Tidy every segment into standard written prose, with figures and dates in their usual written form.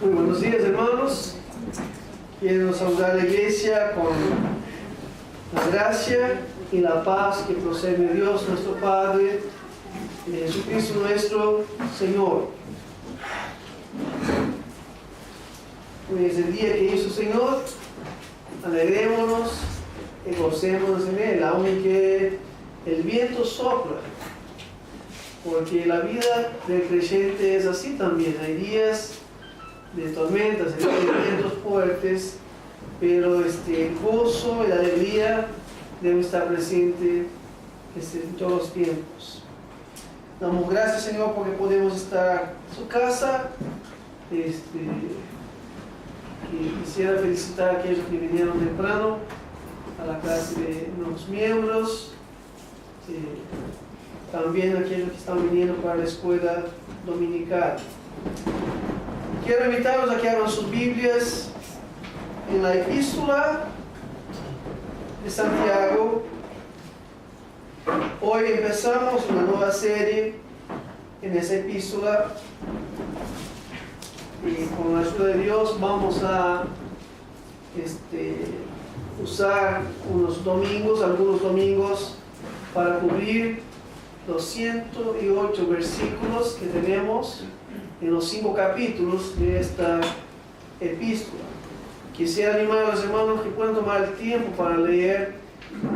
Muy buenos días, hermanos. Quiero saludar a la iglesia con la gracia y la paz que procede de Dios nuestro Padre y de Jesucristo nuestro Señor. Hoy es el día que hizo el Señor. Alegrémonos y gocémonos en Él, aunque el viento sopla. Porque la vida del creyente es así también. Hay días de tormentas, hay días de vientos fuertes, pero el gozo y la alegría deben estar presentes en todos los tiempos. Damos gracias, Señor, porque podemos estar en su casa. Y quisiera felicitar a aquellos que vinieron temprano a la clase de nuevos miembros. También aquellos que están viniendo para la escuela dominical. Quiero invitarlos a que abran sus Biblias en la epístola de Santiago. Hoy empezamos una nueva serie en esa epístola y con la ayuda de Dios vamos a usar algunos domingos para cubrir los 108 versículos que tenemos en los 5 capítulos de esta epístola. Quisiera animar a los hermanos que puedan tomar el tiempo para leer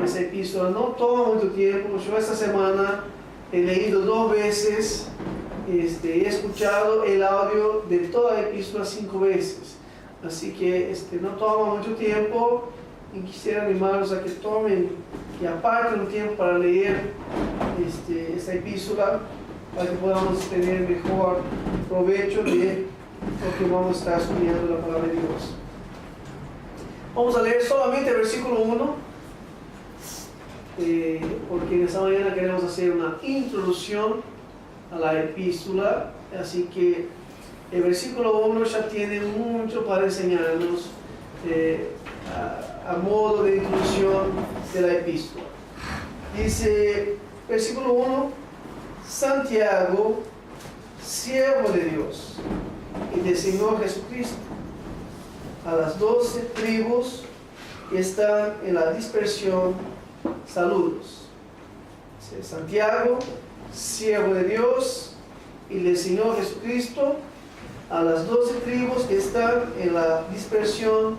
esa epístola. No toma mucho tiempo. Yo esta semana he leído 2 veces, he escuchado el audio de toda la epístola 5 veces. Así que no toma mucho tiempo y quisiera animarlos a que tomen y aparten un tiempo para leer esta epístola, para que podamos tener mejor provecho de lo que vamos a estar estudiando la palabra de Dios. Vamos a leer solamente el versículo 1, porque en esta mañana queremos hacer una introducción a la epístola, así que el versículo 1 ya tiene mucho para enseñarnos a modo de introducción de la epístola. Dice, versículo 1, Santiago, siervo de Dios y del Señor Jesucristo, a las 12 tribus que están en la dispersión, saludos. Dice, Santiago, siervo de Dios y del Señor Jesucristo, a las 12 tribus que están en la dispersión,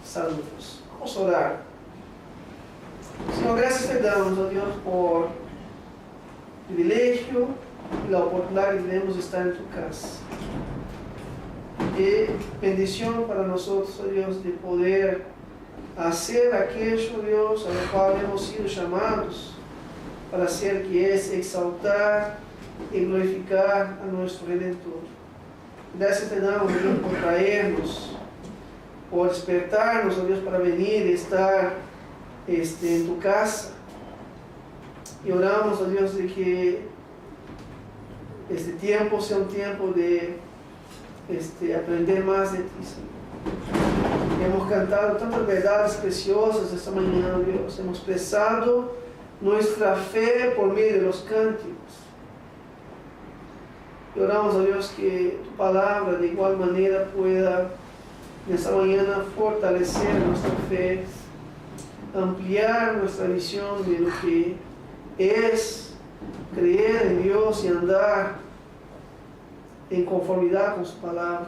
saludos. Vamos a orar. Señor, gracias te damos, oh Dios, por el privilegio y la oportunidad que tenemos de estar en tu casa. Qué bendición para nosotros, oh Dios, de poder hacer aquello, Dios, a lo cual hemos sido llamados para hacer, que es exaltar y glorificar a nuestro Redentor. Gracias te damos, oh Dios, por traernos, por despertarnos, oh Dios, para venir y estar en tu casa. Y oramos, oh Dios, de que este tiempo sea un tiempo de aprender más de ti, Señor. Hemos cantado tantas verdades preciosas esta mañana, Dios. Hemos expresado nuestra fe por medio de los cánticos. Y oramos, oh Dios, que tu palabra de igual manera pueda en esta mañana fortalecer nuestra fe, ampliar nuestra visión de lo que es creer en Dios y andar en conformidad con su palabra.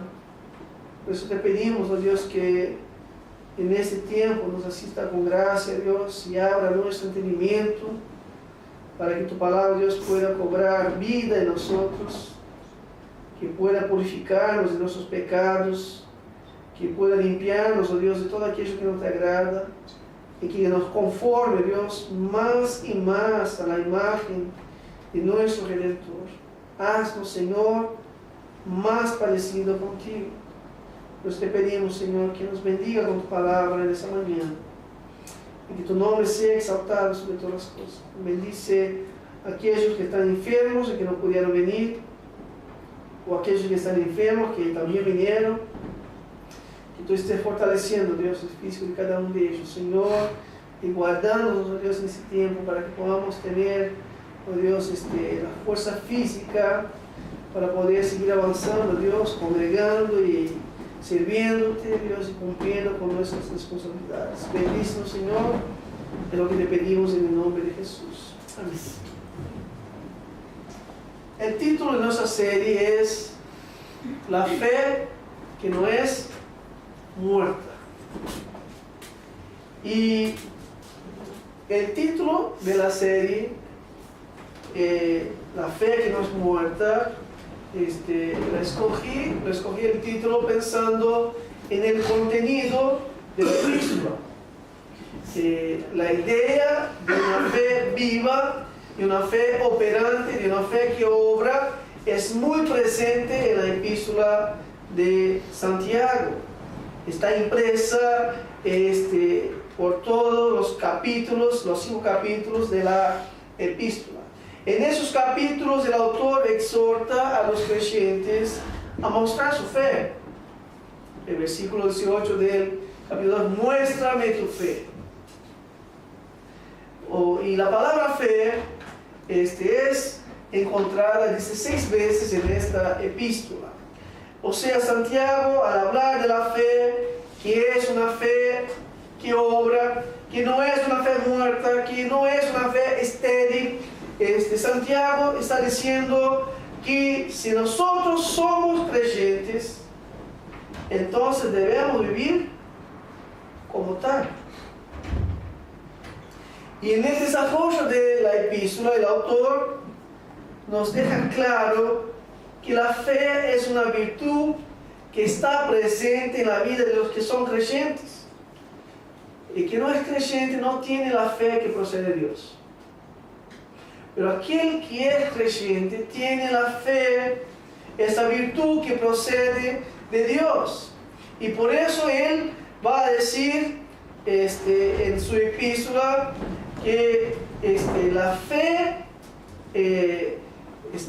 Por eso te pedimos, oh Dios, que en este tiempo nos asista con gracia, Dios, y abra nuestro entendimiento para que tu palabra, Dios, pueda cobrar vida en nosotros, que pueda purificarnos de nuestros pecados, que pueda limpiarnos, oh Dios, de todo aquello que no te agrada, y que nos conforme, Dios, más y más a la imagen de nuestro Redentor. Haznos, Señor, más parecido contigo. Pues te pedimos, Señor, que nos bendiga con tu palabra en esta mañana, y que tu nombre sea exaltado sobre todas las cosas. Bendice a aquellos que están enfermos y que no pudieron venir, o aquellos que están enfermos que también vinieron. Que tú estés fortaleciendo, Dios, el físico de cada uno de ellos, Señor, y guardándonos, oh Dios, en este tiempo para que podamos tener, oh Dios, la fuerza física para poder seguir avanzando, Dios, congregando y sirviéndote, Dios, y cumpliendo con nuestras responsabilidades. Bendícenos, Señor, es lo que te pedimos en el nombre de Jesús. Amén. El título de nuestra serie es La fe que no es muerta. Y el título de la serie, La fe que no es muerta, lo escogí el título pensando en el contenido de la epístola. La idea de una fe viva, de una fe operante, de una fe que obra, es muy presente en la epístola de Santiago. Está impresa por todos los capítulos, los 5 capítulos de la epístola. En esos capítulos el autor exhorta a los creyentes a mostrar su fe. El versículo 18 del capítulo 2, muéstrame tu fe. Y la palabra fe es encontrada 16 veces en esta epístola. O sea, Santiago, al hablar de la fe, que es una fe que obra, que no es una fe muerta, que no es una fe estéril, Santiago está diciendo que si nosotros somos creyentes, entonces debemos vivir como tal. Y en el desarrollo de la epístola, el autor nos deja claro que la fe es una virtud que está presente en la vida de los que son creyentes. Y que no es creyente no tiene la fe que procede de Dios. Pero aquel que es creyente tiene la fe, esa virtud que procede de Dios. Y por eso él va a decir en su epístola que la fe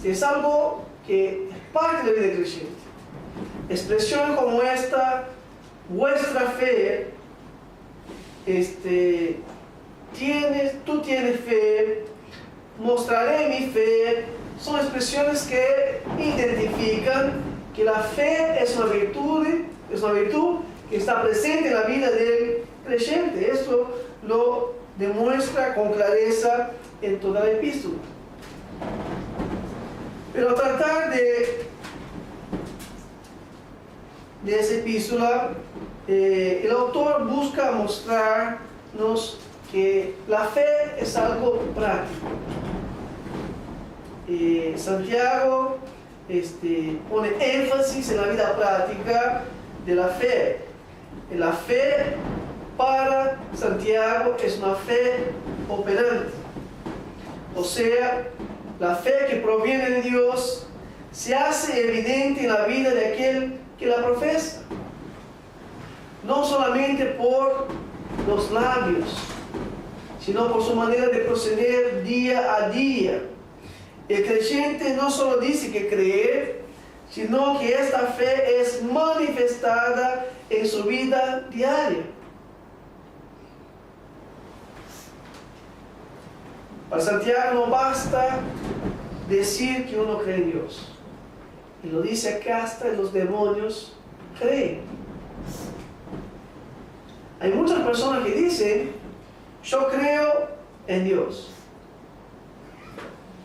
es algo que es parte de la vida del creyente. Expresión como esta, vuestra fe, tú tienes fe, mostraré mi fe, son expresiones que identifican que la fe es una virtud que está presente en la vida del creyente. Esto lo demuestra con clareza en toda la epístola. Pero al tratar de esa epístola, el autor busca mostrarnos que la fe es algo práctico. Santiago pone énfasis en la vida práctica de la fe. La fe para Santiago es una fe operante. O sea, la fe que proviene de Dios se hace evidente en la vida de aquel que la profesa. No solamente por los labios, sino por su manera de proceder día a día. El creyente no solo dice que cree, sino que esta fe es manifestada en su vida diaria. Para Santiago no basta decir que uno cree en Dios. Y lo dice acá, hasta los demonios creen. Hay muchas personas que dicen, yo creo en Dios.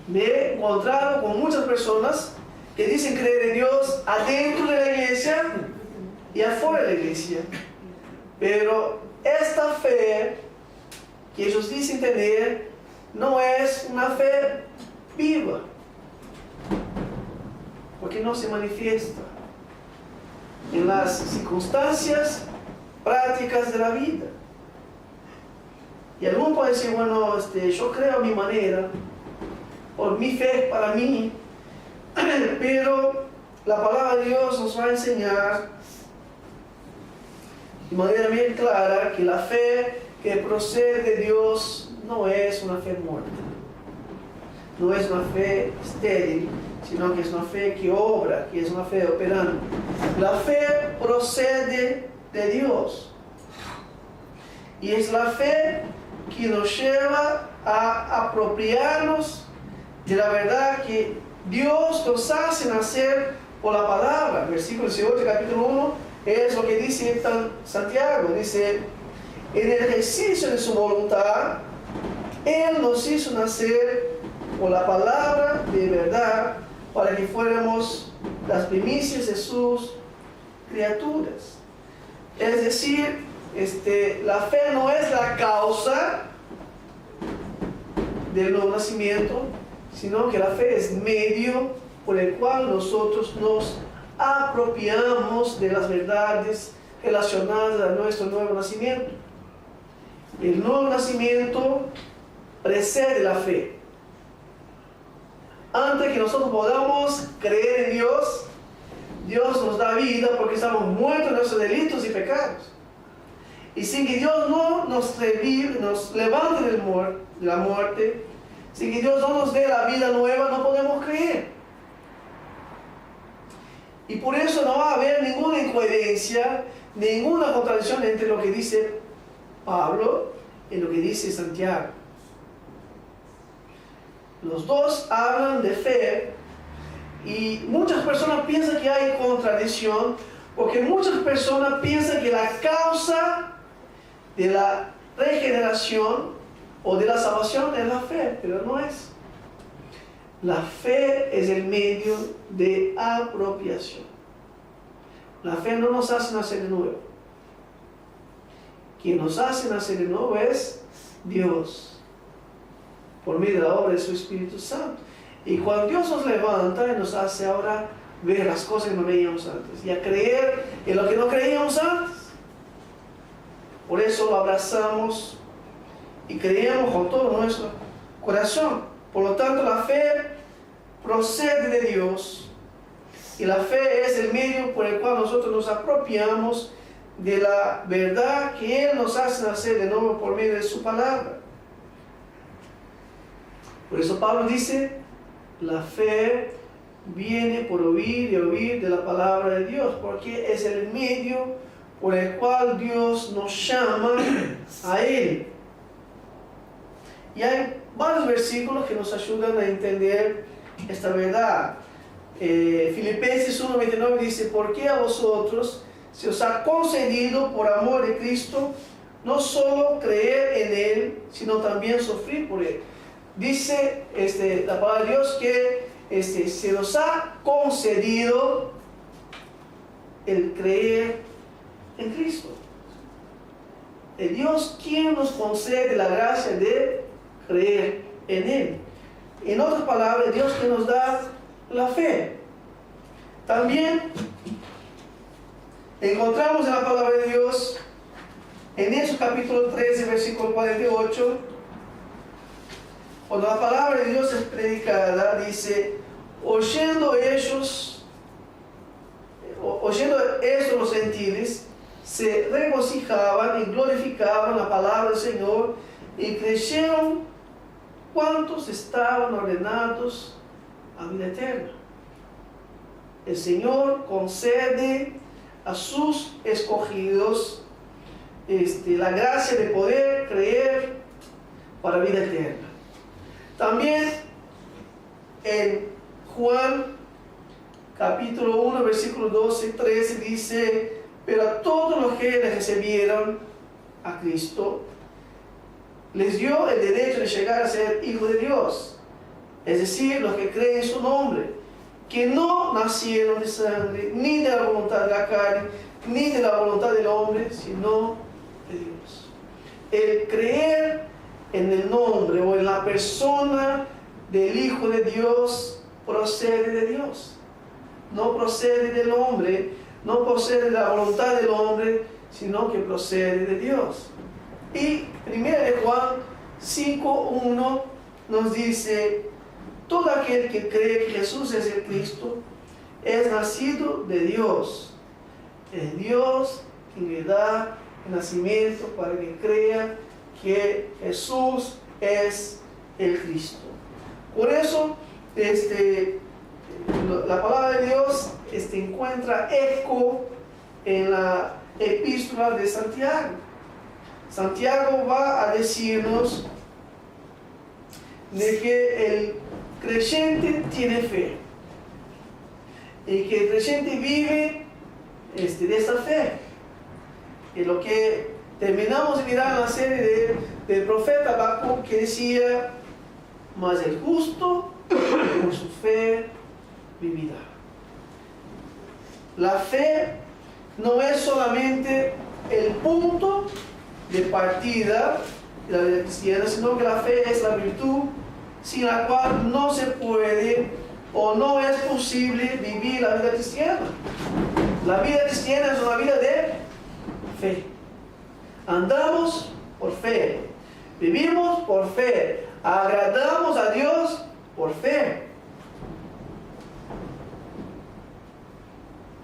Me he encontrado con muchas personas que dicen creer en Dios adentro de la iglesia y afuera de la iglesia. Pero esta fe que ellos dicen tener no es una fe viva, porque no se manifiesta en las circunstancias prácticas de la vida. Y alguno puede decir, bueno, yo creo a mi manera, por mi fe para mí, pero la palabra de Dios nos va a enseñar de manera bien clara que la fe que procede de Dios no es una fe muerta, no es una fe estéril, sino que es una fe que obra, que es una fe operante. La fe procede de Dios y es la fe que nos lleva a apropiarnos de la verdad que Dios nos hace nacer por la palabra. Versículo 18, capítulo 1, Es lo que dice Santiago, dice, en el ejercicio de su voluntad, Él nos hizo nacer por la palabra de verdad para que fuéramos las primicias de sus criaturas. Es decir, la fe no es la causa del nuevo nacimiento, sino que la fe es medio por el cual nosotros nos apropiamos de las verdades relacionadas a nuestro nuevo nacimiento. El nuevo nacimiento precede la fe. Antes que nosotros podamos creer en Dios, Dios nos da vida porque estamos muertos en nuestros delitos y pecados. Y sin que Dios no nos revive, nos levante de la muerte, sin que Dios no nos dé la vida nueva, no podemos creer. Y por eso no va a haber ninguna incoherencia, ninguna contradicción entre lo que dice Pablo y lo que dice Santiago. Los dos hablan de fe y muchas personas piensan que hay contradicción porque muchas personas piensan que la causa de la regeneración o de la salvación es la fe, pero no es. La fe es el medio de apropiación. La fe no nos hace nacer de nuevo. Quien nos hace nacer de nuevo es Dios, por medio de la obra de su Espíritu Santo. Y cuando Dios nos levanta y nos hace ahora ver las cosas que no veíamos antes y a creer en lo que no creíamos antes. Por eso lo abrazamos y creemos con todo nuestro corazón. Por lo tanto, la fe procede de Dios y la fe es el medio por el cual nosotros nos apropiamos de la verdad que Él nos hace nacer de nuevo por medio de su palabra. Por eso Pablo dice, la fe viene por oír y oír de la palabra de Dios, porque es el medio por el cual Dios nos llama a Él. Y hay varios versículos que nos ayudan a entender esta verdad. Filipenses 1:29 dice, porque a vosotros se os ha concedido por amor de Cristo no solo creer en Él, sino también sufrir por Él. Dice la palabra de Dios que se nos ha concedido el creer en Cristo. Es Dios quien nos concede la gracia de creer en Él. En otras palabras, Dios que nos da la fe. También encontramos en la palabra de Dios, en Hechos capítulo 13, versículo 48, cuando la palabra de Dios es predicada, dice, oyendo esto los gentiles, se regocijaban y glorificaban la palabra del Señor y creyeron cuantos estaban ordenados a vida eterna. El Señor concede a sus escogidos la gracia de poder creer para vida eterna. También en Juan capítulo 1 versículo 12, 13 dice, pero a todos los que le recibieron a Cristo les dio el derecho de llegar a ser hijos de Dios, es decir, los que creen en su nombre, que no nacieron de sangre, ni de la voluntad de la carne, ni de la voluntad del hombre, sino de Dios. El creer en el nombre o en la persona del Hijo de Dios procede de Dios. No procede del hombre, no procede de la voluntad del hombre, sino que procede de Dios. Y 1 Juan 5:1 nos dice, todo aquel que cree que Jesús es el Cristo es nacido de Dios. Es Dios quien le da el nacimiento para que crea que Jesús es el Cristo. Por eso, la palabra de Dios encuentra eco en la epístola de Santiago. Santiago va a decirnos de que el creyente tiene fe y que el creyente vive de esta fe. Y lo que terminamos de mirar en la serie del profeta Habacuc, que decía, mas el justo por su fe vivirá. La fe no es solamente el punto de partida de la vida cristiana, sino que la fe es la virtud sin la cual no se puede o no es posible vivir la vida cristiana. La vida cristiana es una vida de fe. Andamos por fe, vivimos por fe, agradamos a Dios por fe.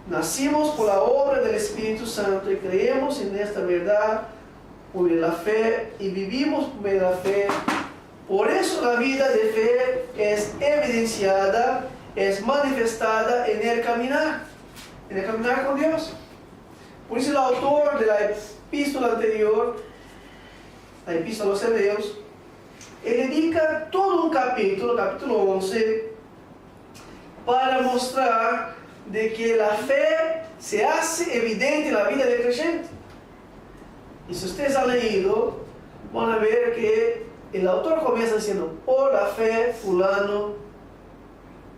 Nacimos por la obra del Espíritu Santo y creemos en esta verdad por la fe y vivimos por la fe. Por eso la vida de fe es evidenciada, es manifestada en el caminar con Dios. Por eso el autor de la epístola anterior, la epístola a los Hebreos, él dedica todo un capítulo 11, para mostrar de que la fe se hace evidente en la vida del creyente. Y si ustedes han leído, van a ver que el autor comienza diciendo, por la fe fulano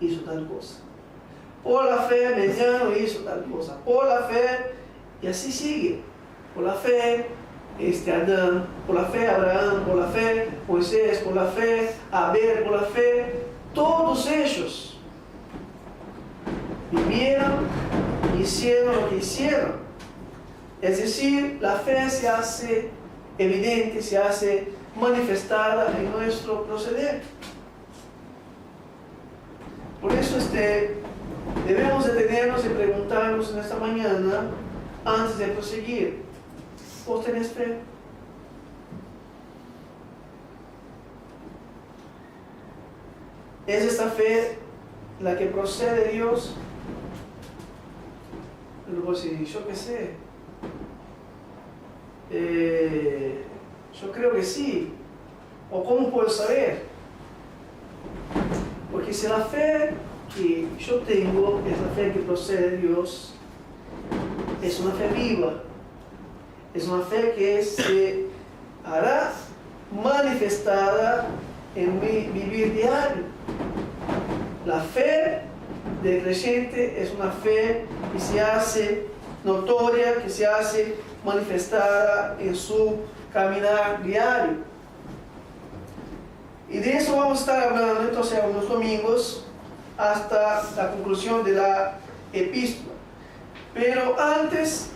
hizo tal cosa. Por la fe Mediano hizo tal cosa. Por la fe, y así sigue. Por la fe Adán, por la fe Abraham, por la fe Moisés, por la fe Abel, por la fe, todos ellos vivieron, hicieron lo que hicieron. Es decir, la fe se hace evidente, se hace manifestada en nuestro proceder. Por eso debemos detenernos y preguntarnos en esta mañana, antes de proseguir, ¿vos tenés fe? ¿Es esta fe la que procede de Dios? Pero vos decís, yo qué sé. Yo creo que sí. ¿O cómo puedo saber? Porque si la fe que yo tengo es la fe que procede de Dios, es una fe viva, es una fe que se hará manifestada en mi vivir diario. La fe del creyente es una fe que se hace notoria, que se hace manifestada en su caminar diario. Y de eso vamos a estar hablando entonces unos domingos hasta la conclusión de la epístola. Pero antes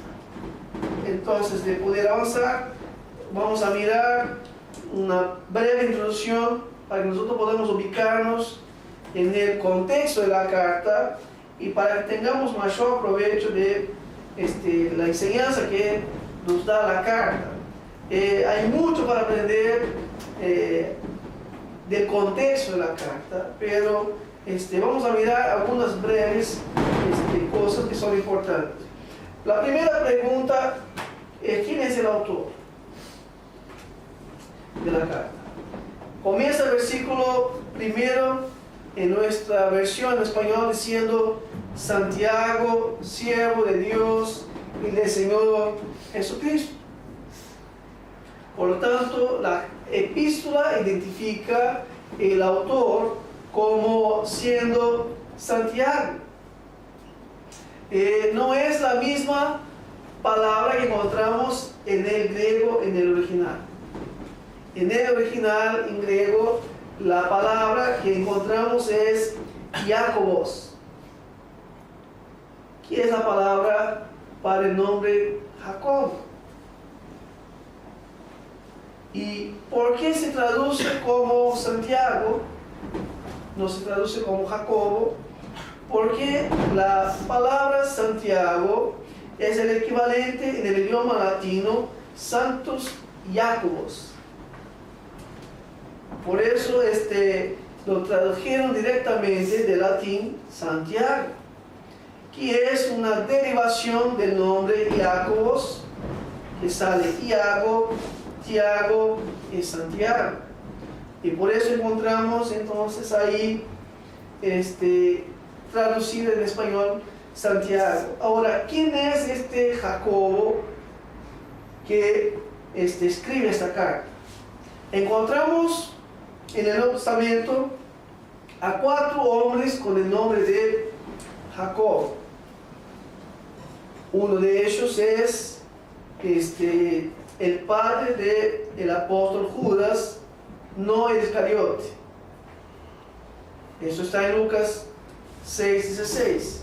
entonces de poder avanzar, vamos a mirar una breve introducción para que nosotros podamos ubicarnos en el contexto de la carta y para que tengamos mayor provecho de la enseñanza que nos da la carta. Hay mucho para aprender del contexto de la carta, pero vamos a mirar algunas breves cosas que son importantes. La primera pregunta es: ¿quién es el autor de la carta? Comienza el versículo primero en nuestra versión en español diciendo: Santiago, siervo de Dios y del Señor Jesucristo. Por lo tanto, la epístola identifica el autor como siendo Santiago. No es la misma palabra que encontramos en el griego, en el original. En el original, en griego, la palabra que encontramos es Jacobos, que es la palabra para el nombre Jacob. ¿Y por qué se traduce como Santiago? No se traduce como Jacobo, porque la palabra Santiago es el equivalente en el idioma latino Santos Jacobos. Por eso lo tradujeron directamente del latín Santiago, que es una derivación del nombre Jacobos, que sale Iago, Tiago y Santiago. Y por eso encontramos entonces ahí traducido en español Santiago. Ahora, ¿quién es este Jacobo que escribe esta carta? Encontramos en el Nuevo Testamento a 4 hombres con el nombre de Jacob. Uno de ellos es el padre del apóstol Judas, no el Iscariote. Eso está en Lucas 6:16.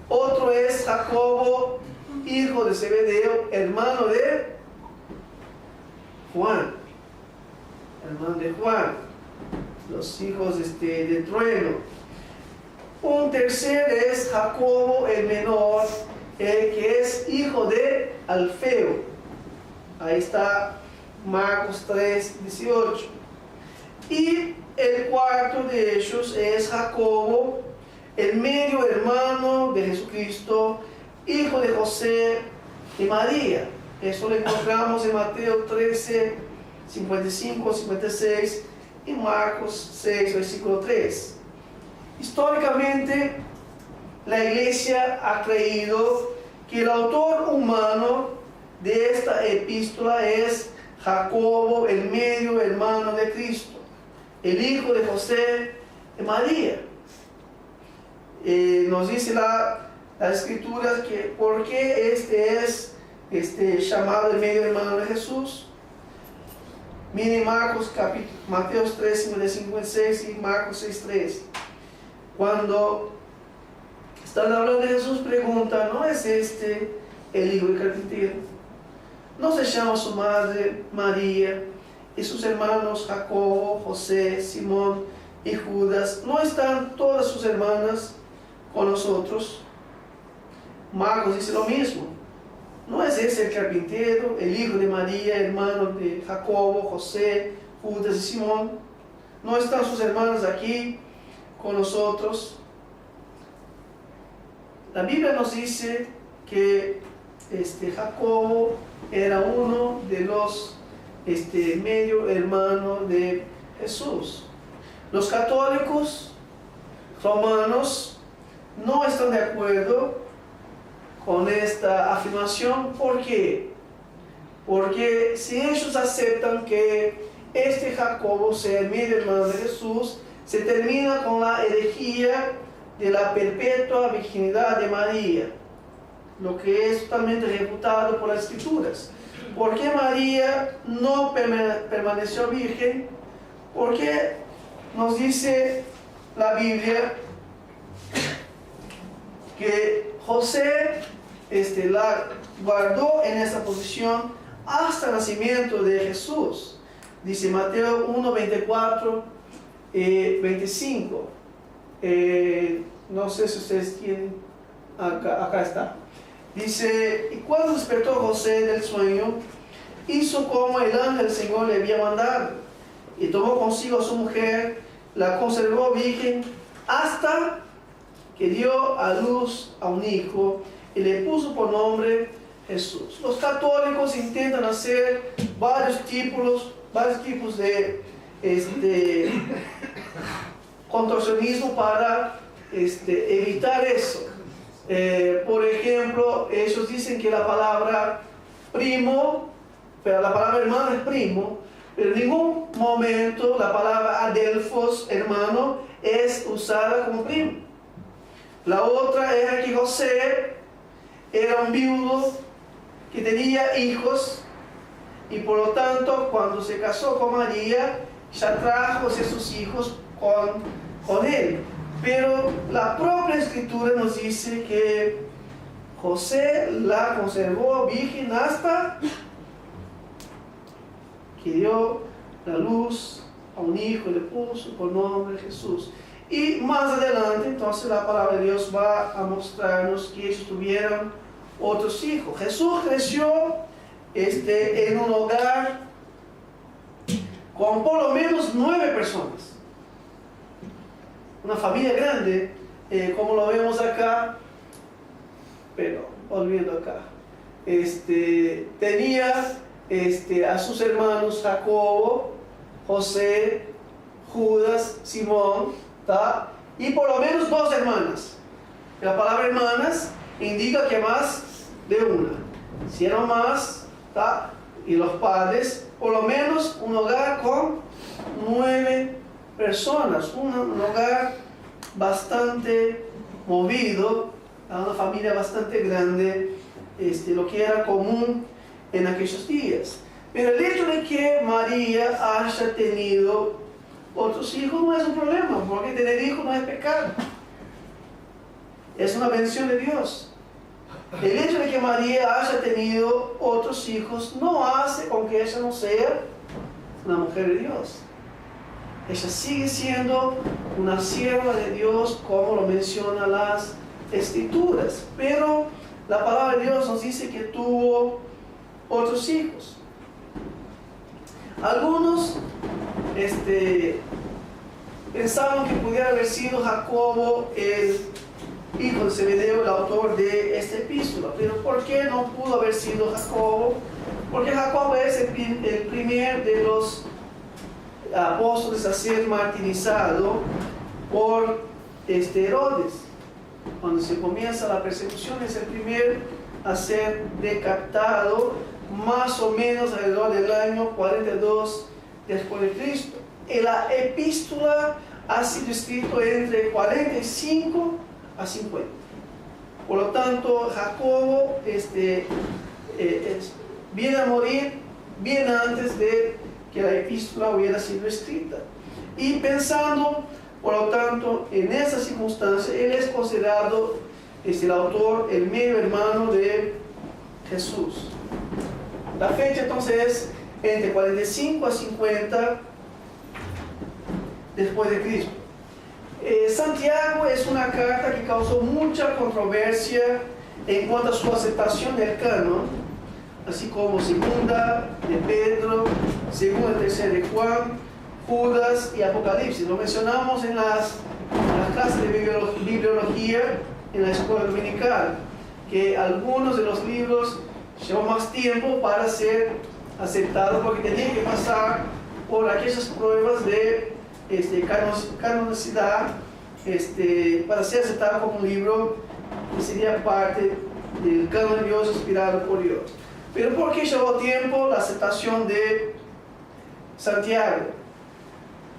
Otro es Jacobo, hijo de Zebedeo, hermano de Juan. Hermano de Juan. Los hijos de trueno. Un tercer es Jacobo el menor, que es hijo de Alfeo. Ahí está Marcos 3:18. Y el cuarto de ellos es Jacobo, el medio hermano de Jesucristo, hijo de José y María. Eso lo encontramos en Mateo 13:55-56 y Marcos 6, versículo 3. Históricamente, la Iglesia ha creído que el autor humano de esta epístola es Jacobo, el medio hermano de Cristo, el hijo de José y María. Nos dice la Escritura que por qué es llamado el medio hermano de Jesús. Miren Mateo 3:56 y Marcos 6:3. Cuando están hablando de Jesús, preguntan, ¿no es el hijo del carpintero? ¿No se llama su madre María y sus hermanos Jacobo, José, Simón y Judas? ¿No están todas sus hermanas con nosotros? Marcos dice lo mismo. ¿No es ese el carpintero, el hijo de María, hermano de Jacobo, José, Judas y Simón? ¿No están sus hermanos aquí con nosotros? La Biblia nos dice que Jacobo era uno de los medio hermano de Jesús. Los católicos romanos no están de acuerdo con esta afirmación. ¿Por qué? Porque si ellos aceptan que Jacobo sea el medio hermano de Jesús, se termina con la herejía de la perpetua virginidad de María, lo que es totalmente refutado por las Escrituras. ¿Por qué María no permaneció virgen? Porque nos dice la Biblia que José la guardó en esa posición hasta el nacimiento de Jesús. Dice Mateo 1:24, 25. No sé si ustedes tienen, acá está. Dice, y cuando despertó José del sueño, hizo como el ángel del Señor le había mandado, y tomó consigo a su mujer, la conservó virgen hasta que dio a luz a un hijo y le puso por nombre Jesús. Los católicos intentan hacer varios tipos de contorsionismo para evitar eso. Por ejemplo, ellos dicen que la palabra primo, pero la palabra hermano es primo, pero en ningún momento la palabra adelfos, hermano, es usada como primo. La otra era que José era un viudo que tenía hijos y por lo tanto cuando se casó con María ya trajo a sus hijos con él. Pero la propia Escritura nos dice que José la conservó virgen hasta que dio la luz a un hijo y le puso por nombre Jesús. Y más adelante, entonces, la palabra de Dios va a mostrarnos que ellos tuvieron otros hijos. Jesús creció en un hogar con por lo menos 9 personas. Una familia grande, como lo vemos acá, pero volviendo acá. Tenía a sus hermanos Jacobo, José, Judas, Simón, ¿tá? Y por lo menos 2 hermanas. La palabra hermanas indica que más de una. Si eran más, ¿tá? Y los padres, por lo menos un hogar con 9 personas, un hogar bastante movido, una familia bastante grande, lo que era común en aquellos días. Pero el hecho de que María haya tenido otros hijos no es un problema, porque tener hijos no es pecado. Es una bendición de Dios. El hecho de que María haya tenido otros hijos no hace con que ella no sea una mujer de Dios. Ella sigue siendo una sierva de Dios, como lo mencionan las Escrituras. Pero la palabra de Dios nos dice que tuvo otros hijos. Algunos pensaban que pudiera haber sido Jacobo el hijo de Zebedeo, el autor de esta epístola. Pero ¿por qué no pudo haber sido Jacobo? Porque Jacobo es el primer de los apóstoles a ser martirizado por Herodes. Cuando se comienza la persecución, es el primer a ser decapitado, más o menos alrededor del año 42 después de Cristo. Y la epístola ha sido escrita entre 45 a 50. Por lo tanto, Jacobo viene a morir bien antes de que la epístola hubiera sido escrita. Y pensando, por lo tanto, en esa circunstancia, él es considerado el autor, el medio hermano de Jesús. La fecha entonces es entre 45 a 50 después de Cristo. Santiago es una carta que causó mucha controversia en cuanto a su aceptación del canon, así como segunda de Pedro, segunda y tercera de Juan, Judas y Apocalipsis. Lo mencionamos en las clases de bibliología en la escuela dominical, que algunos de los libros llevan más tiempo para ser aceptados porque tenían que pasar por aquellas pruebas de canonicidad para ser aceptado como un libro que sería parte del canon de Dios inspirado por Dios. Pero ¿por qué llevó tiempo la aceptación de Santiago?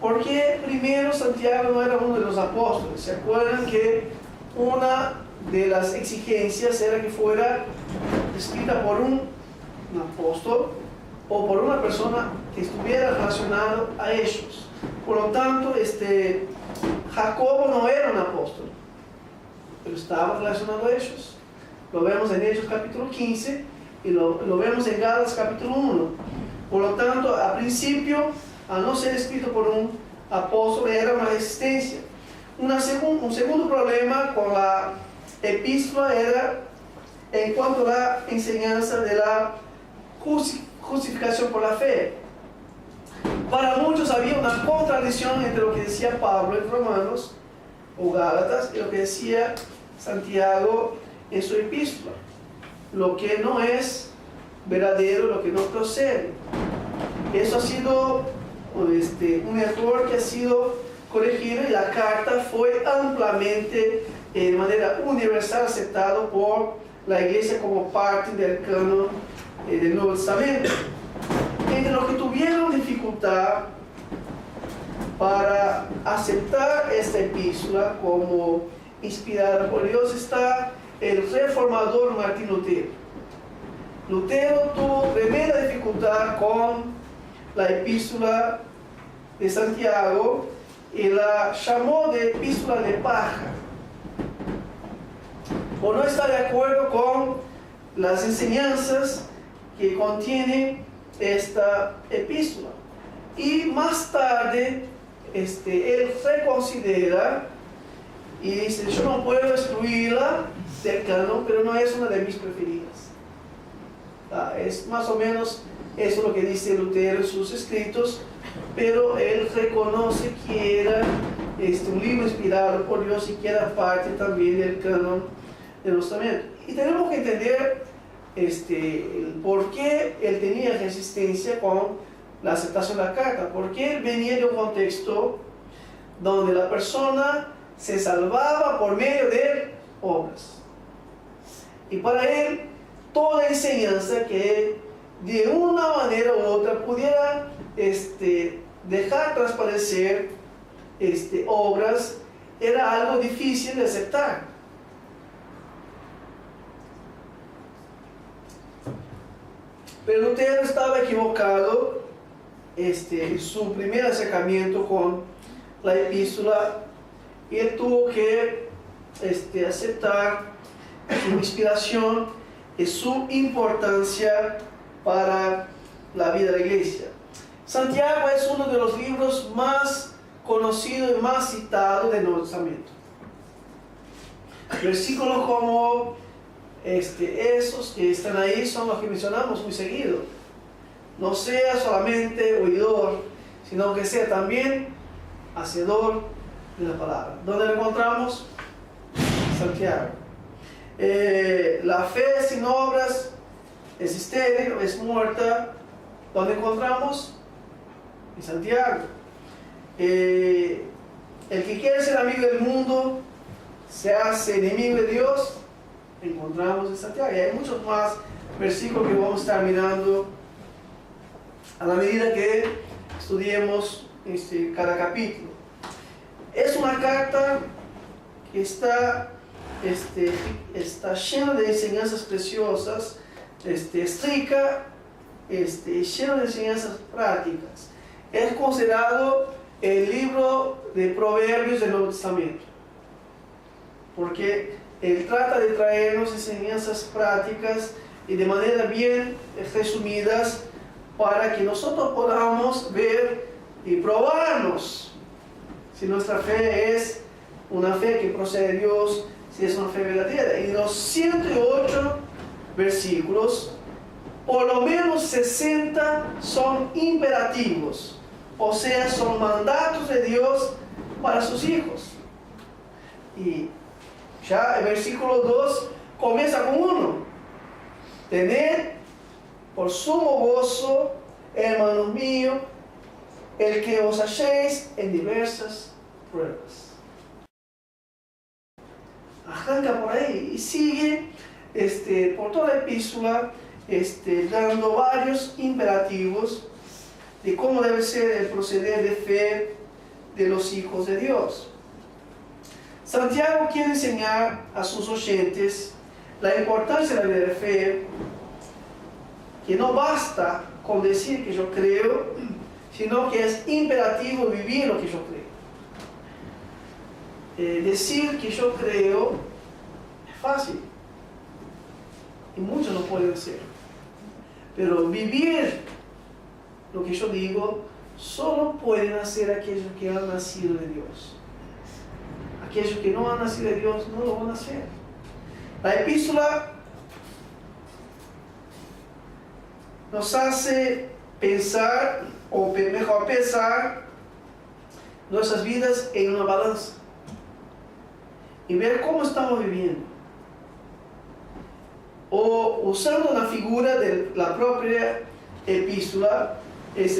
Porque primero Santiago no era uno de los apóstoles. ¿Se acuerdan que una de las exigencias era que fuera escrita por un apóstol o por una persona que estuviera relacionado a ellos? Por lo tanto, Jacobo no era un apóstol, pero estaba relacionado a ellos. Lo vemos en Hechos capítulo 15 y lo vemos en Gálatas capítulo 1. Por lo tanto, al principio, al no ser escrito por un apóstol, era una resistencia. Un segundo problema con la epístola era en cuanto a la enseñanza de la justificación por la fe. Para muchos había una contradicción entre lo que decía Pablo en Romanos o Gálatas y lo que decía Santiago en su epístola. Lo que no es verdadero, lo que no procede. Eso ha sido un error que ha sido corregido y la carta fue ampliamente, de manera universal, aceptado por la iglesia como parte del canon del Nuevo Testamento. Entre los que tuvieron dificultad para aceptar esta epístola como inspirada por Dios está el reformador Martín Lutero. Lutero tuvo tremenda dificultad con la epístola de Santiago y la llamó de epístola de paja, o no está de acuerdo con las enseñanzas que contiene esta epístola. Y más tarde él reconsidera y dice: yo no puedo excluirla del canon, pero no es una de mis preferidas. Es más o menos eso lo que dice Lutero en sus escritos, pero él reconoce que era un libro inspirado por Dios y que era parte también del canon del Nuevo Testamento. Y tenemos que entender el por qué él tenía resistencia con la aceptación de la carta, porque él venía de un contexto donde la persona se salvaba por medio del obras. Y para él, toda enseñanza que de una manera u otra pudiera dejar transparecer obras, era algo difícil de aceptar. Pero Lutero estaba equivocado en su primer acercamiento con la epístola, y él tuvo que aceptar su inspiración y su importancia para la vida de la iglesia. Santiago es uno de los libros más conocidos y más citados del Nuevo Testamento. Versículos como esos que están ahí son los que mencionamos muy seguido. No sea solamente oidor, sino que sea también hacedor de la palabra. ¿Dónde lo encontramos? Santiago. La fe sin obras es estéril, es muerta. ¿Dónde encontramos? En Santiago. El que quiere ser amigo del mundo se hace enemigo de Dios. Encontramos en Santiago. Y hay muchos más versículos que vamos a estar mirando a la medida que estudiemos cada capítulo. Es una carta que está llena de enseñanzas preciosas, rica, llena de enseñanzas prácticas. Es considerado el libro de Proverbios del Nuevo Testamento, porque él trata de traernos enseñanzas prácticas y de manera bien resumidas para que nosotros podamos ver y probarnos si nuestra fe es una fe que procede de Dios, si es una fe verdadera. Y los 108 versículos, por lo menos 60 son imperativos, o sea, son mandatos de Dios para sus hijos. Y ya el versículo 2 comienza con uno: tened por sumo gozo, hermanos míos, el que os halléis en diversas pruebas. Arranca por ahí y sigue por toda la epístola dando varios imperativos de cómo debe ser el proceder de fe de los hijos de Dios. Santiago quiere enseñar a sus oyentes la importancia de la vida de fe, que no basta con decir que yo creo, sino que es imperativo vivir lo que yo creo. Decir que yo creo es fácil, y muchos lo pueden hacer, pero vivir lo que yo digo solo pueden hacer aquellos que han nacido de Dios. Aquellos que no han nacido de Dios no lo van a hacer. La epístola nos hace pensar, o mejor pesar, nuestras vidas en una balanza y ver cómo estamos viviendo. O usando la figura de la propia epístola,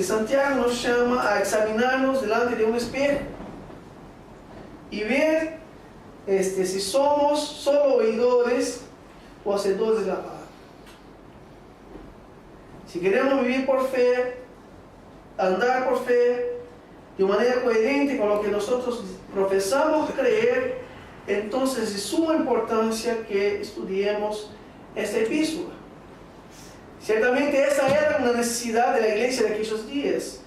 Santiago nos llama a examinarnos delante de un espejo y ver si somos solo oidores o hacedores de la palabra. Si queremos vivir por fe, andar por fe de manera coherente con lo que nosotros profesamos creer, entonces es de suma importancia que estudiemos esta epístola. Ciertamente esa era una necesidad de la iglesia de aquellos días,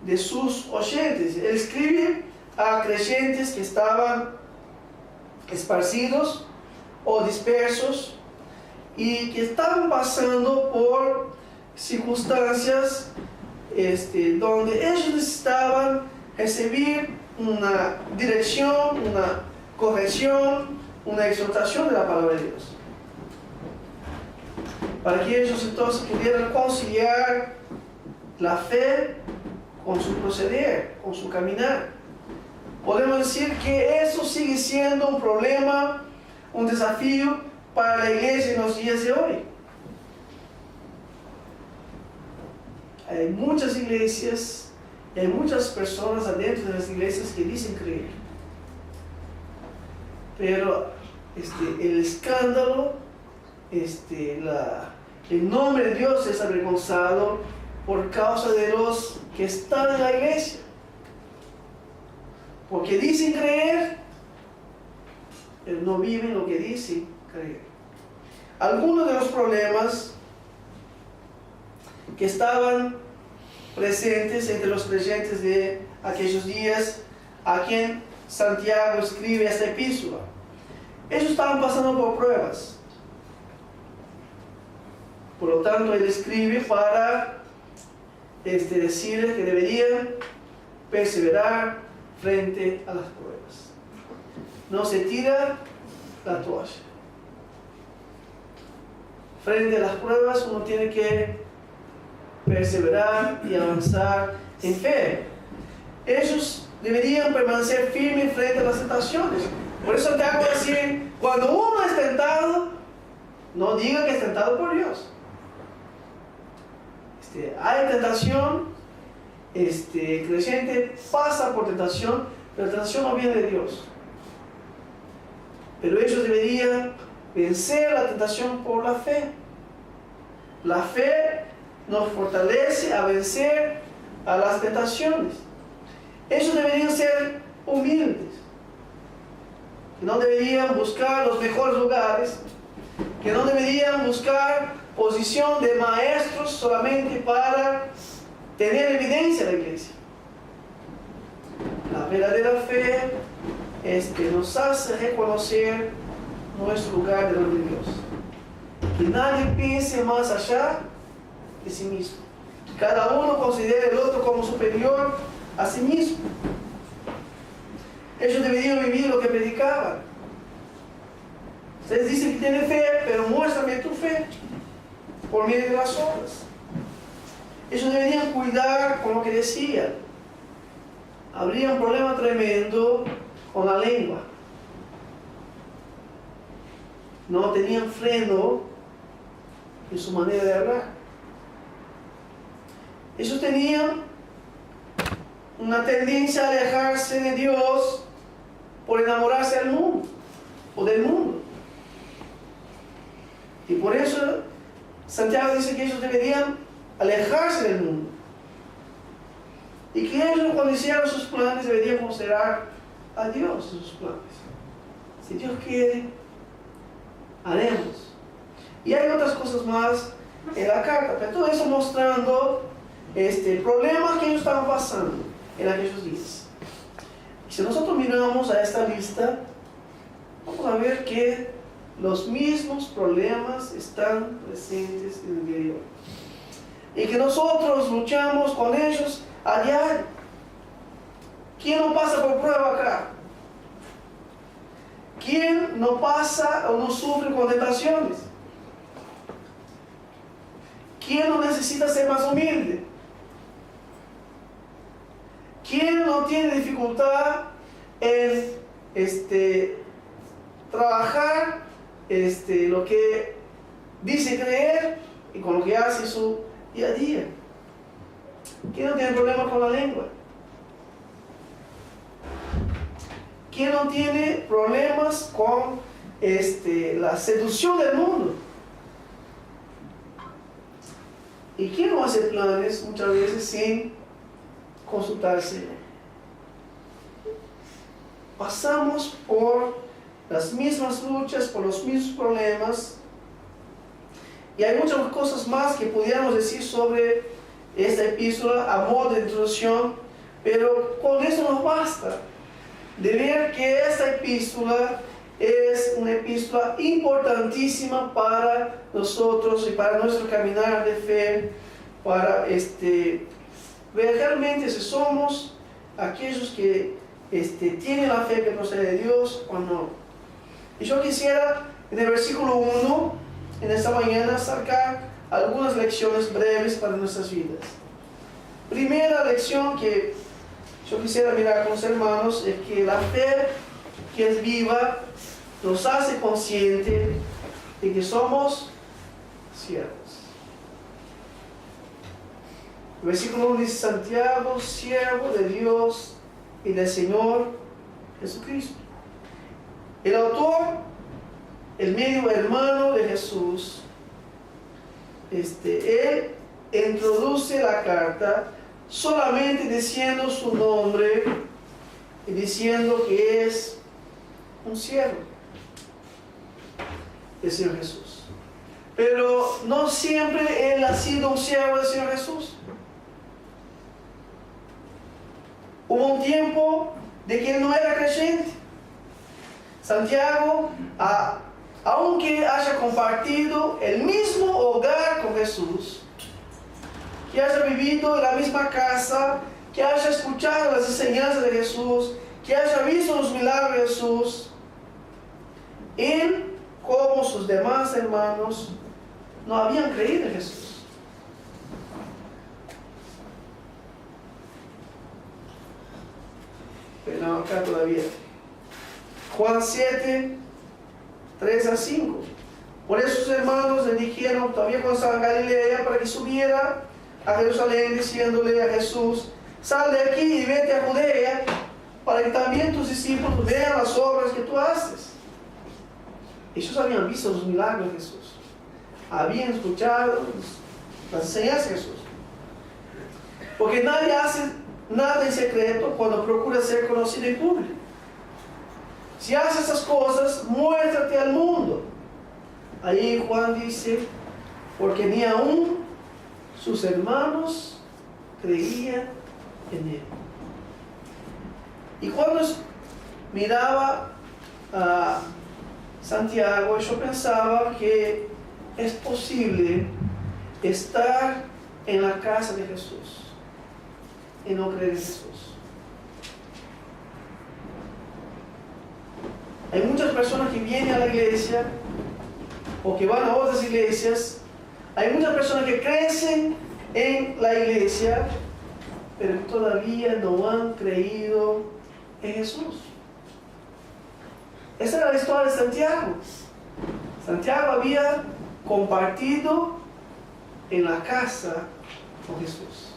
de sus oyentes. Él escribe a creyentes que estaban esparcidos o dispersos y que estaban pasando por circunstancias donde ellos necesitaban recibir una dirección, una corrección, una exhortación de la palabra de Dios, para que ellos entonces pudieran conciliar la fe con su proceder, con su caminar. Podemos decir que eso sigue siendo un problema, un desafío para la iglesia en los días de hoy. Hay muchas iglesias, hay muchas personas adentro de las iglesias que dicen creer, pero el escándalo, el nombre de Dios es avergonzado por causa de los que están en la iglesia. Porque dicen creer, pero no viven lo que dicen creer. Algunos de los problemas que estaban presentes entre los creyentes de aquellos días, a quien Santiago escribe esta epístola, ellos estaban pasando por pruebas. Por lo tanto, él escribe para decirles que deberían perseverar frente a las pruebas. No se tira la toalla. Frente a las pruebas uno tiene que perseverar y avanzar en fe. Ellos deberían permanecer firmes frente a las tentaciones. Por eso te hago decir, cuando uno es tentado, no diga que es tentado por Dios. Hay tentación, el creyente pasa por tentación, pero la tentación no viene de Dios. Pero ellos deberían vencer la tentación por la fe. La fe nos fortalece a vencer a las tentaciones. Ellos deberían ser humildes, que no deberían buscar los mejores lugares, que no deberían buscar posición de maestros solamente para tener evidencia de la iglesia. La verdadera fe es que nos hace reconocer nuestro lugar delante de Dios. Que nadie piense más allá de sí mismo. Que cada uno considere al otro como superior a sí mismo. Ellos deberían vivir lo que predicaban. Ustedes dicen que tienen fe, pero muéstrame tu fe por medio de las obras. Ellos deberían cuidar con lo que decían. Habría un problema tremendo con la lengua. No tenían freno en su manera de hablar. Ellos tenían una tendencia a alejarse de Dios por enamorarse del mundo o del mundo. Y por eso Santiago dice que ellos deberían alejarse del mundo. Y que ellos, cuando hicieran sus planes, deberían considerar a Dios en sus planes. Si Dios quiere, haremos. Y hay otras cosas más en la carta, pero todo eso mostrando problemas que ellos estaban pasando en aquellos días. Y si nosotros miramos a esta lista, vamos a ver que los mismos problemas están presentes en el día de hoy. Y que nosotros luchamos con ellos a diario. ¿Quién no pasa por prueba acá? ¿Quién no pasa o no sufre con tentaciones? ¿Quién no necesita ser más humilde? ¿Quién no tiene dificultad en trabajar lo que dice creer y con lo que hace su día a día? ¿Quién no tiene problemas con la lengua? ¿Quién no tiene problemas con la seducción del mundo? ¿Y quién no hace planes muchas veces sin consultarse? Pasamos por las mismas luchas, por los mismos problemas. Y hay muchas cosas más que pudiéramos decir sobre esta epístola a modo de introducción, pero con eso nos basta de ver que esta epístola es una epístola importantísima para nosotros y para nuestro caminar de fe, para ver realmente si somos aquellos que tienen la fe que procede de Dios o no. Y yo quisiera en el versículo 1 en esta mañana sacar algunas lecciones breves para nuestras vidas. Primera lección que yo quisiera mirar con los hermanos es que la fe que es viva nos hace consciente de que somos siervos. El versículo 1 dice: Santiago, siervo de Dios y del Señor Jesucristo. El autor el medio hermano de Jesús, él introduce la carta solamente diciendo su nombre y diciendo que es un siervo del Señor Jesús. Pero no siempre él ha sido un siervo del Señor Jesús. Hubo un tiempo de que él no era creyente. Santiago, aunque haya compartido el mismo hogar con Jesús, que haya vivido en la misma casa, que haya escuchado las enseñanzas de Jesús, que haya visto los milagros de Jesús, él, como sus demás hermanos, no habían creído en Jesús. Pero no, acá todavía. Juan 7, 3 a 5. Por eso sus hermanos le dijeron, todavía cuando estaba en Galilea, para que subiera a Jerusalén, diciéndole a Jesús: sal de aquí y vete a Judea, para que también tus discípulos vean las obras que tú haces. Ellos habían visto los milagros de Jesús, habían escuchado las enseñanzas de Jesús. Porque nadie hace nada en secreto cuando procura ser conocido en público. Si haces esas cosas, muéstrate al mundo. Ahí Juan dice, porque ni aún sus hermanos creían en él. Y cuando miraba a Santiago, yo pensaba que es posible estar en la casa de Jesús y no creer en Jesús. Hay muchas personas que vienen a la iglesia o que van a otras iglesias. Hay muchas personas que crecen en la iglesia, pero todavía no han creído en Jesús. Esa era la historia de Santiago. Santiago había compartido en la casa con Jesús.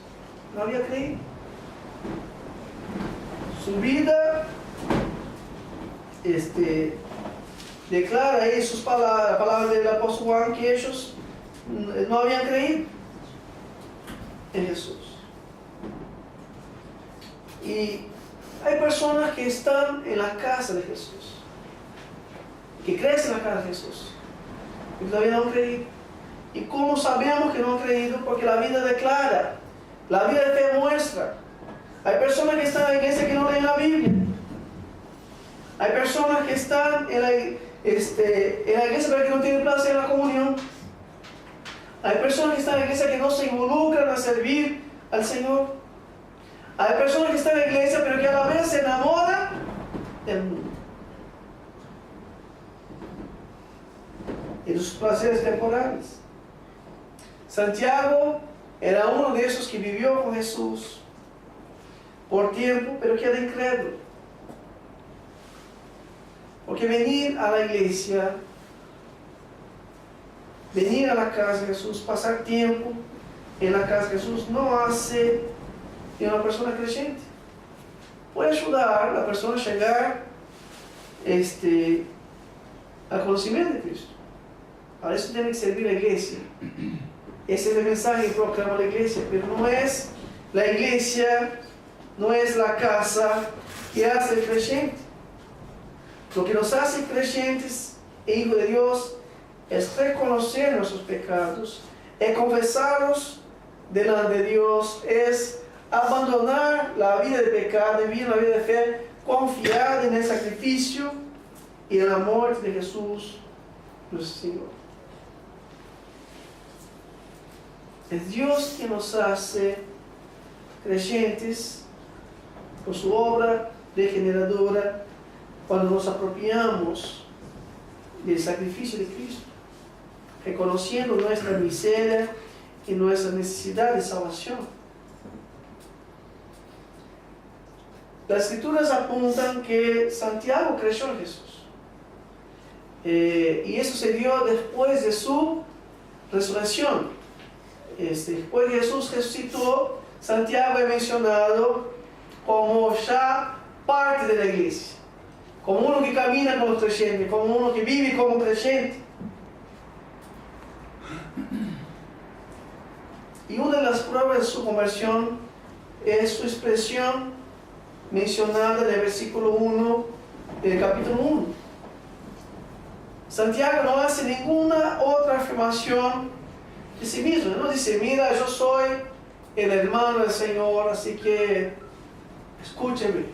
No había creído. Su vida declara ahí sus palabras, la palabra del apóstol Juan, que ellos no habían creído en Jesús. Y hay personas que están en la casa de Jesús, que crecen en la casa de Jesús, y todavía no han creído. ¿Y cómo sabemos que no han creído? Porque la vida declara, la vida de fe muestra. Hay personas que están en la iglesia que no leen la Biblia. Hay personas que están en la iglesia pero que no tienen placer en la comunión. Hay personas que están en la iglesia que no se involucran a servir al Señor. Hay personas que están en la iglesia pero que a la vez se enamoran del mundo y de sus placeres temporales. Santiago era uno de esos que vivió con Jesús por tiempo, pero que era incrédulo. Porque venir a la iglesia, venir a la casa de Jesús, pasar tiempo en la casa de Jesús, no hace de una persona creyente. Puede ayudar a la persona a llegar al conocimiento de Cristo. Para eso tiene que servir la iglesia. Ese es el mensaje que proclama la iglesia, pero no es la iglesia, no es la casa que hace el creyente. Lo que nos hace creyentes e hijos de Dios es reconocer nuestros pecados, es confesarlos delante de Dios, es abandonar la vida de pecado y vivir una vida de fe confiada en el sacrificio y en la muerte de Jesús, nuestro Señor. Es Dios quien nos hace creyentes por su obra regeneradora cuando nos apropiamos del sacrificio de Cristo, reconociendo nuestra miseria y nuestra necesidad de salvación. Las Escrituras apuntan que Santiago creyó en Jesús. Y eso se dio después de su resurrección. Después que Jesús resucitó, Santiago es mencionado como ya parte de la iglesia. como uno que camina como creyente, como uno que vive como creyente. Y una de las pruebas de su conversión es su expresión mencionada en el versículo 1 del capítulo 1. Santiago no hace ninguna otra afirmación de sí mismo. No dice, mira, yo soy el hermano del Señor, así que escúcheme.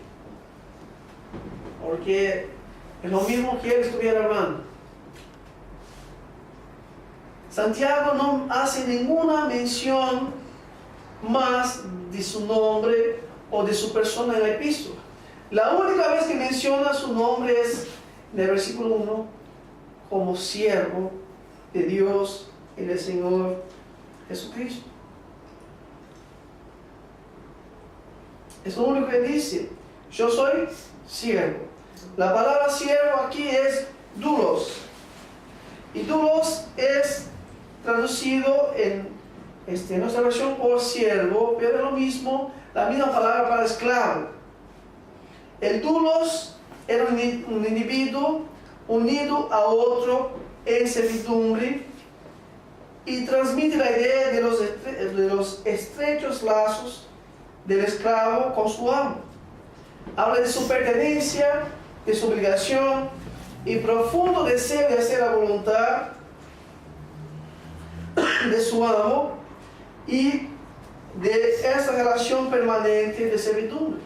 Porque es lo mismo que él estuviera hablando. Santiago no hace ninguna mención más de su nombre o de su persona en la epístola. La única vez que menciona su nombre es en el versículo 1, como siervo de Dios y del Señor Jesucristo. Es lo único que dice. Yo soy siervo. La palabra siervo aquí es doulos. Y doulos es traducido en nuestra versión por siervo, pero es lo mismo, la misma palabra para esclavo. El doulos era un individuo unido a otro en servidumbre y transmite la idea de los estrechos lazos del esclavo con su amo. Habla de su pertenencia, de su obligación y profundo deseo de hacer la voluntad de su amo y de esta relación permanente de servidumbre.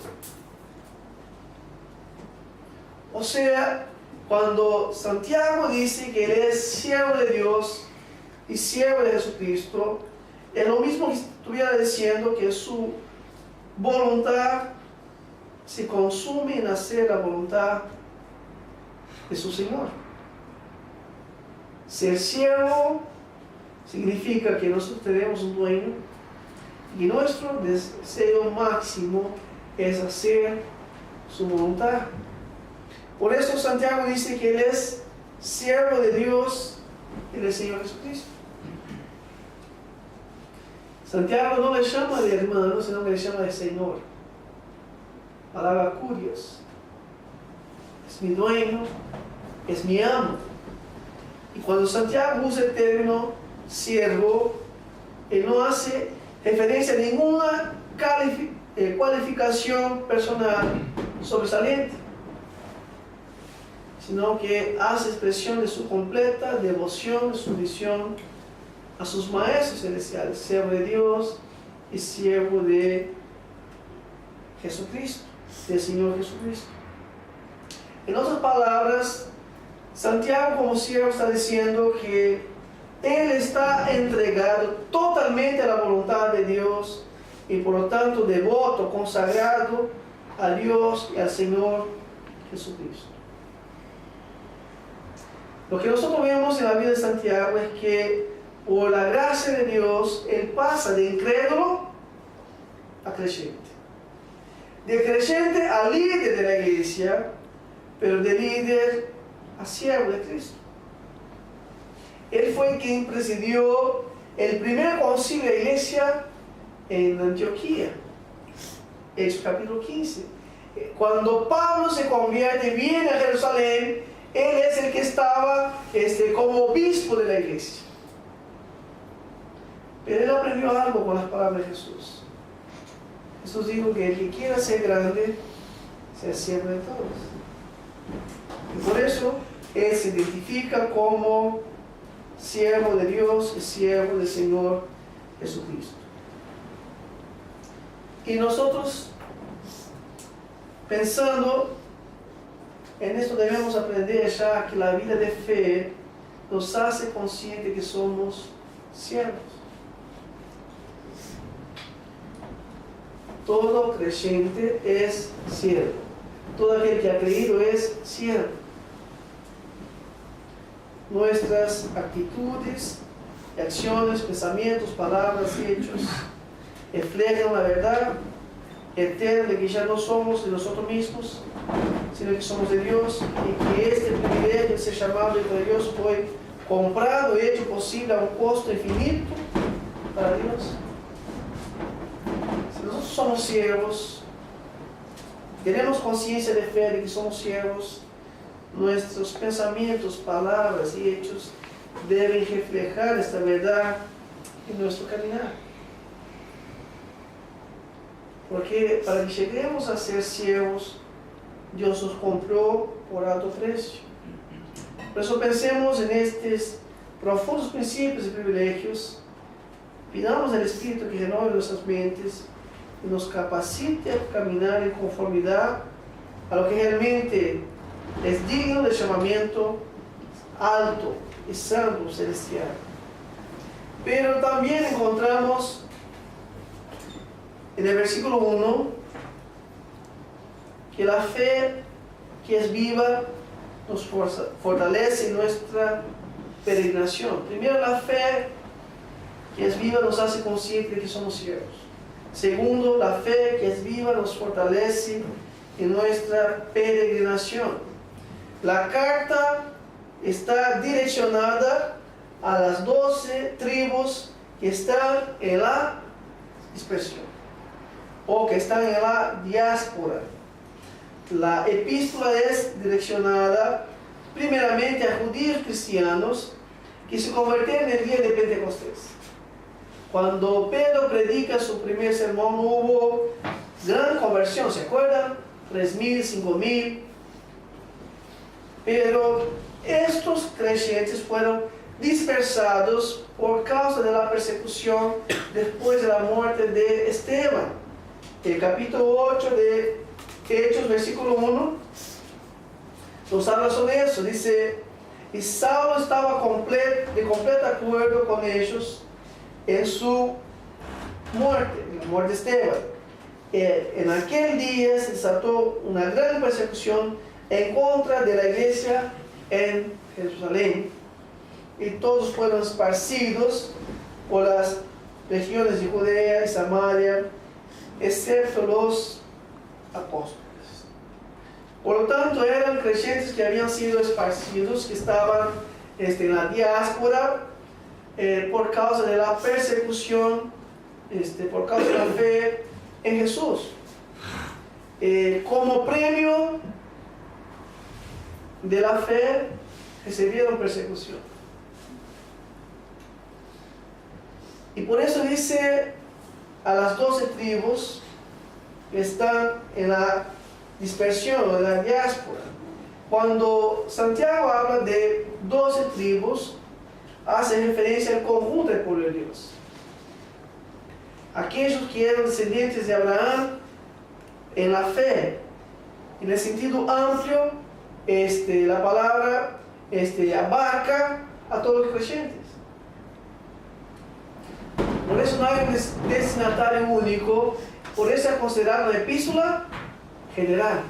O sea, cuando Santiago dice que él es siervo de Dios y siervo de Jesucristo, es lo mismo que estuviera diciendo que su voluntad se consume en hacer la voluntad de su Señor. Ser siervo significa que nosotros tenemos un dueño y nuestro deseo máximo es hacer su voluntad. Por eso Santiago dice que él es siervo de Dios y del Señor Jesucristo. Santiago no le llama de hermano, sino que le llama de Señor. Palabra curios. Es mi dueño, es mi amo. Y cuando Santiago usa el término siervo, él no hace referencia a ninguna cualificación personal sobresaliente, sino que hace expresión de su completa devoción y sumisión a sus maestros celestiales, siervo de Dios y siervo de Jesucristo, del Señor Jesucristo. En otras palabras, Santiago como siervo está diciendo que él está entregado totalmente a la voluntad de Dios y por lo tanto devoto, consagrado a Dios y al Señor Jesucristo. Lo que nosotros vemos en la vida de Santiago es que por la gracia de Dios, él pasa de incrédulo a creyente. De creyente a líder de la iglesia, pero de líder a siervo de Cristo. Él fue quien presidió el primer concilio de la iglesia en Antioquía, Hechos capítulo 15. Cuando Pablo se convierte, viene a Jerusalén, él es el que estaba como obispo de la iglesia. Pero él aprendió algo con las palabras de Jesús. Jesús dijo que el que quiera ser grande, sea siervo de todos. Y por eso él se identifica como siervo de Dios y siervo del Señor Jesucristo. Y nosotros, pensando en esto, debemos aprender ya que la vida de fe nos hace conscientes que somos siervos. Todo creyente es siervo. Todo aquel que ha creído es siervo. Nuestras actitudes, acciones, pensamientos, palabras y hechos reflejan la verdad eterna de que ya no somos de nosotros mismos, sino que somos de Dios y que este privilegio de ser llamado hijo de Dios fue comprado y hecho posible a un costo infinito para Dios. Si nosotros somos siervos, tenemos conciencia de fe de que somos siervos, nuestros pensamientos, palabras y hechos deben reflejar esta verdad en nuestro caminar. Porque para que lleguemos a ser siervos, Dios nos compró por alto precio. Por eso pensemos en estos profundos principios y privilegios. Pidamos al Espíritu que renove nuestras mentes y nos capacite a caminar en conformidad a lo que realmente es digno del llamamiento alto y santo celestial. Pero también encontramos en el versículo 1 que la fe que es viva nos fortalece en nuestra peregrinación. Primero, la fe que es viva nos hace conscientes de que somos siervos. Segundo, la fe que es viva nos fortalece en nuestra peregrinación. La carta está direccionada a las 12 tribus que están en la dispersión o que están en la diáspora. La epístola es direccionada primeramente a judíos cristianos que se convirtieron en el día de Pentecostés. Cuando Pedro predica su primer sermón hubo gran conversión, ¿se acuerdan? 3,000, 5,000. Pero estos creyentes fueron dispersados por causa de la persecución después de la muerte de Esteban. El capítulo 8 de Hechos, versículo 1, nos habla sobre eso. Dice, y Saulo estaba de completo acuerdo con ellos en su muerte, en la muerte de Esteban. En aquel día se desató una gran persecución en contra de la iglesia en Jerusalén, y todos fueron esparcidos por las regiones de Judea y Samaria, excepto los apóstoles. Por lo tanto, eran creyentes que habían sido esparcidos, que estaban en la diáspora por causa de la persecución, por causa de la fe en Jesús. Como premio de la fe, recibieron persecución. Y por eso dice a las 12 tribus que están en la dispersión o en la diáspora. Cuando Santiago habla de 12 tribus, hace referencia al conjunto del pueblo de Dios. Aquellos que eran descendientes de Abraham en la fe. En el sentido amplio, la palabra abarca a todos los creyentes. Por eso no hay un destinatario único, por eso es considerada una epístola general,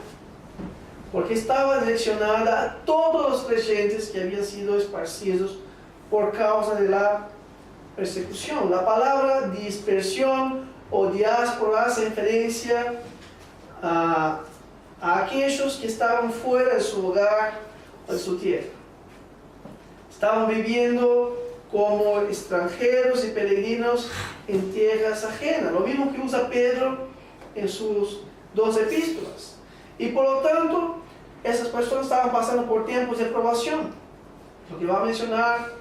porque estaba direccionada a todos los creyentes que habían sido esparcidos por causa de la persecución. La palabra dispersión o diáspora hace referencia a aquellos que estaban fuera de su hogar o de su tierra. Estaban viviendo como extranjeros y peregrinos en tierras ajenas. Lo mismo que usa Pedro en sus 2 epístolas. Y por lo tanto, esas personas estaban pasando por tiempos de probación. Lo que va a mencionar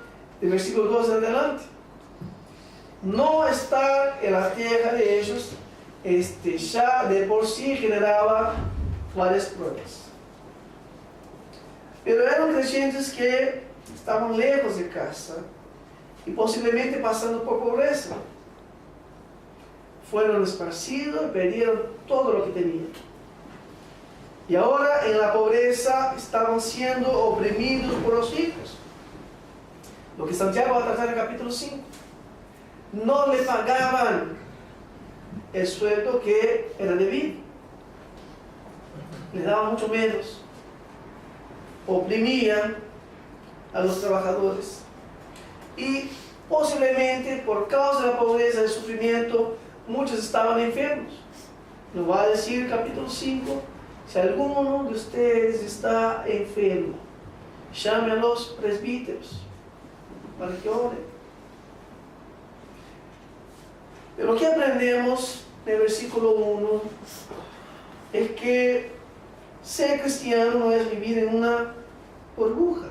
del versículo 2 en adelante. No estar en la tierra de ellos ya de por sí generaba varias pruebas. Pero eran creyentes que estaban lejos de casa y posiblemente pasando por pobreza. Fueron esparcidos, perdieron todo lo que tenían. Y ahora en la pobreza estaban siendo oprimidos por los hijos. Lo que Santiago va a tratar en el capítulo 5. No le pagaban el sueldo que era debido. Le daban mucho menos. Oprimían a los trabajadores. Y posiblemente por causa de la pobreza y el sufrimiento, muchos estaban enfermos. Nos va a decir el capítulo 5, si alguno de ustedes está enfermo, llame a los presbíteros para que oren. Pero lo que aprendemos en el versículo 1 es que ser cristiano no es vivir en una burbuja.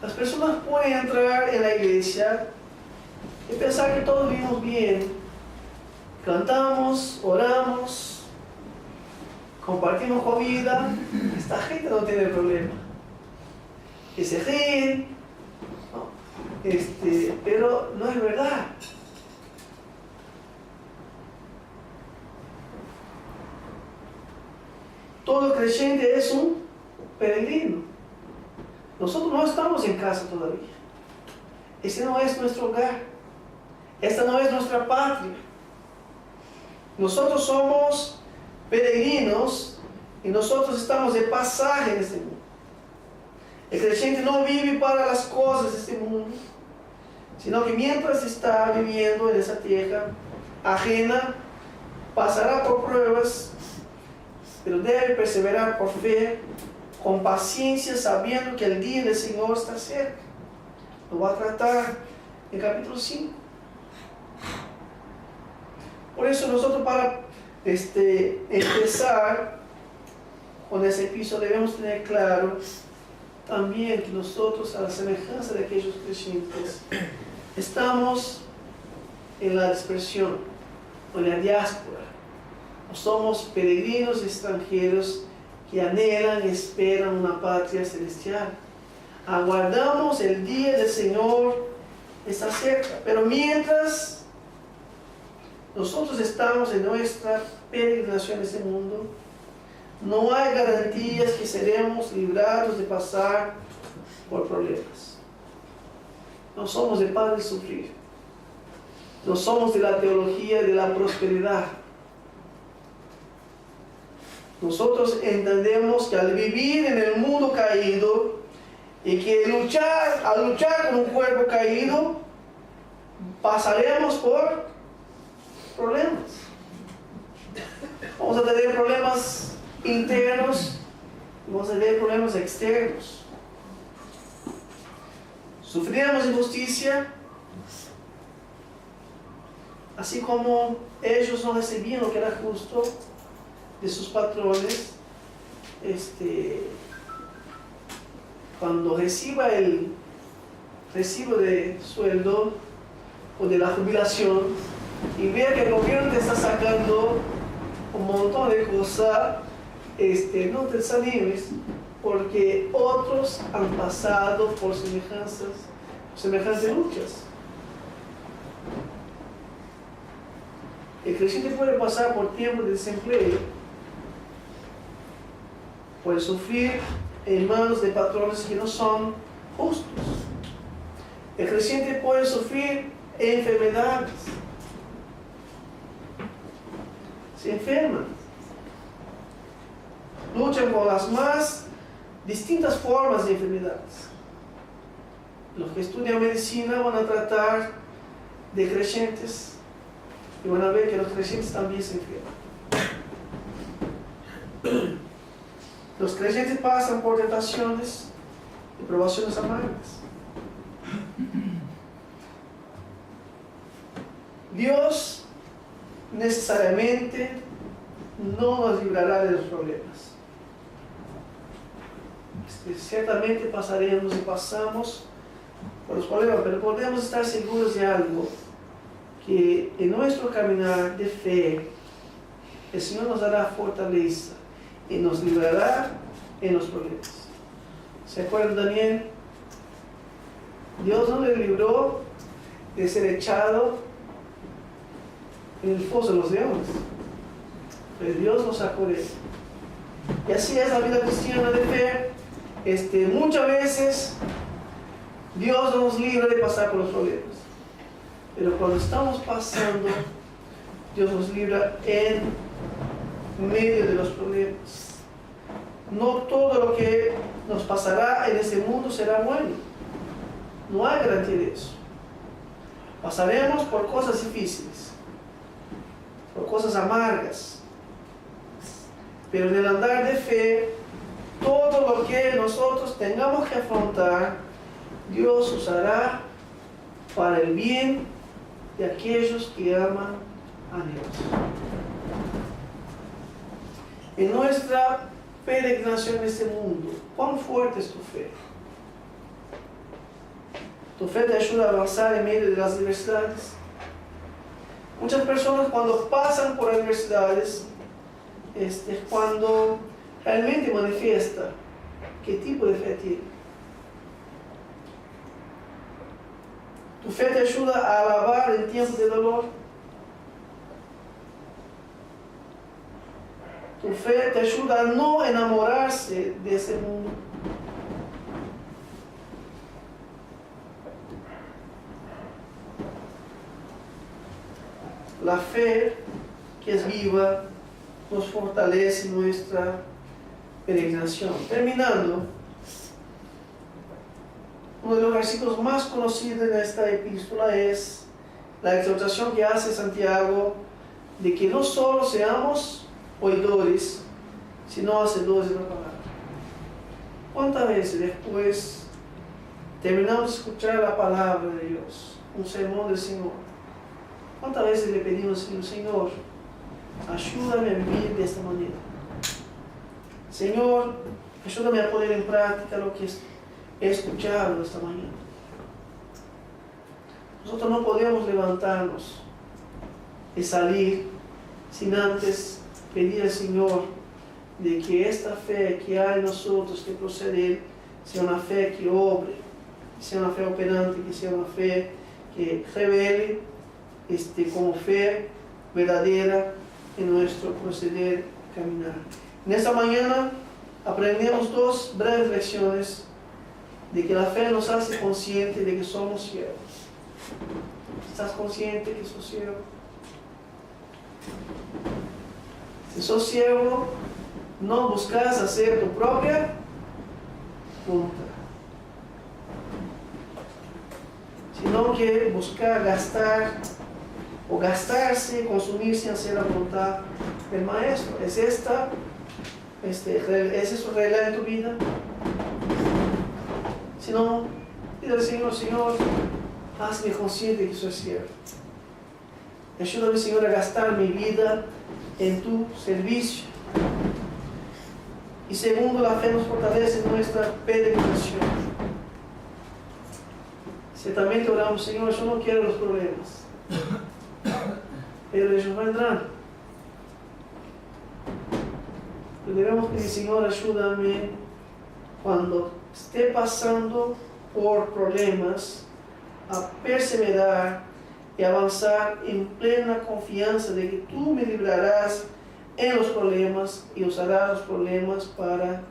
Las personas pueden entrar en la iglesia y pensar que todos vivimos bien. Cantamos, oramos, compartimos comida. Esta gente no tiene problema. Que se ríen, ¿no? Pero no es verdad. Todo creyente es un peregrino. Nosotros no estamos en casa todavía. Ese no es nuestro hogar. Esta no es nuestra patria. Nosotros somos peregrinos y nosotros estamos de pasaje en este mundo. El creyente no vive para las cosas de este mundo, sino que mientras está viviendo en esa tierra ajena, pasará por pruebas, pero debe perseverar por fe, con paciencia, sabiendo que el día del Señor está cerca. Lo va a tratar en capítulo 5. Por eso nosotros para empezar con ese episodio debemos tener claro también que nosotros, a la semejanza de aquellos creyentes, estamos en la dispersión o en la diáspora. No somos peregrinos extranjeros que anhelan y esperan una patria celestial. Aguardamos el día del Señor, está cerca. Pero mientras nosotros estamos en nuestra peregrinación en este mundo, no hay garantías que seremos librados de pasar por problemas. No somos de pan de sufrir. No somos de la teología de la prosperidad. Nosotros entendemos que al vivir en el mundo caído y que al luchar con un cuerpo caído, pasaremos por problemas. Vamos a tener problemas internos y vamos a tener problemas externos. Sufriremos injusticia, así como ellos no recibían lo que era justo de sus patrones. Cuando reciba el recibo de sueldo o de la jubilación y vea que el gobierno te está sacando un montón de cosas, no te desanimes, porque otros han pasado por semejantes luchas. El creyente puede pasar por tiempos de desempleo, puede sufrir en manos de patrones que no son justos. El creyente puede sufrir enfermedades. Se enferman. Luchan con las más distintas formas de enfermedades. Los que estudian medicina van a tratar de creyentes y van a ver que los creyentes también se enferman. Los creyentes pasan por tentaciones y probaciones amargas. Dios necesariamente no nos librará de los problemas. Ciertamente pasaremos y pasamos por los problemas, pero podemos estar seguros de algo, que en nuestro caminar de fe el Señor nos dará fortaleza y nos librará en los problemas. ¿Se acuerdan de Daniel? Dios no le libró de ser echado en el foso de los leones, pero Dios lo sacó de él. Y así es la vida cristiana de fe. Muchas veces Dios no nos libra de pasar por los problemas, pero cuando estamos pasando, Dios nos libra en medio de los problemas. No todo lo que nos pasará en este mundo será bueno. No hay garantía de eso. Pasaremos por cosas difíciles, por cosas amargas, pero en el andar de fe, todo lo que nosotros tengamos que afrontar, Dios usará para el bien de aquellos que aman a Dios. En nuestra peregrinación en este mundo, ¿cuán fuerte es tu fe? Tu fe te ayuda a avanzar en medio de las adversidades. Muchas personas cuando pasan por adversidades, cuando realmente manifiesta qué tipo de fe tiene. Tu fe te ayuda a alabar en tiempos de dolor. Tu fe te ayuda a no enamorarse de ese mundo. La fe que es viva nos fortalece nuestra peregrinación. Terminando, uno de los versículos más conocidos en esta epístola es la exhortación que hace Santiago de que no solo seamos oidores, sino hacedores de la palabra. ¿Cuántas veces después terminamos de escuchar la palabra de Dios, un sermón del Señor? ¿Cuántas veces le pedimos al Señor, ayúdame a vivir de esta manera? Señor, ayúdame a poner en práctica lo que he escuchado esta mañana. Nosotros no podemos levantarnos y salir sin antes pedir al Señor de que esta fe que hay en nosotros, que procede de Él, sea una fe que obre, que sea una fe operante, que sea una fe que revele como fe verdadera en nuestro proceder y caminar. En esta mañana aprendemos dos breves lecciones de que la fe nos hace conscientes de que somos ciegos. ¿Estás consciente que sos ciego? Si sos ciego, no buscas hacer tu propia voluntad, sino que buscar gastar o gastarse, consumirse en hacer la voluntad del Maestro. ¿Es eso regla en tu vida? Si no, dile al Señor, Señor, hazme consciente de que soy ciego. Ayúdame, Señor, a gastar mi vida en tu servicio. Y segundo, la fe nos fortalece en nuestra peregrinación. Ciertamente oramos, Señor, yo no quiero los problemas, pero ellos vendrán. Pero debemos pedir, Señor, ayúdame cuando esté pasando por problemas a perseverar y avanzar en plena confianza de que tú me librarás en los problemas y usarás los problemas para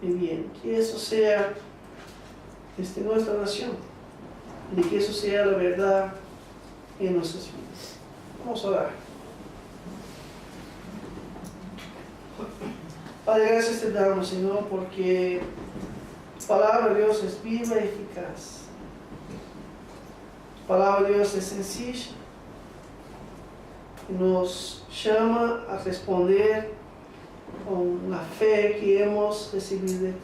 mi bien. Que eso sea nuestra oración, de que eso sea la verdad en nuestras vidas. Vamos a orar. Padre, gracias te damos, Señor, porque tu palabra de Dios es viva y eficaz. Tu palabra de Dios es sencilla y nos llama a responder con la fe que hemos recibido de ti.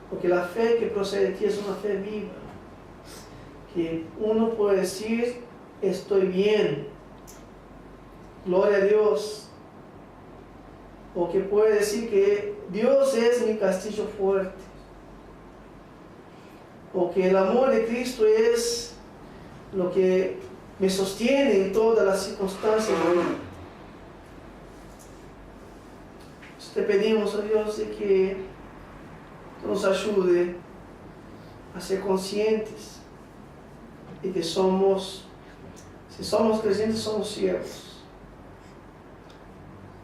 Porque la fe que procede de ti es una fe viva, que uno puede decir, estoy bien, gloria a Dios, o que puede decir que Dios es mi castillo fuerte, o que el amor de Cristo es lo que me sostiene en todas las circunstancias de mi vida. Te pedimos a Dios de que nos ayude a ser conscientes de que si somos creyentes, somos ciegos.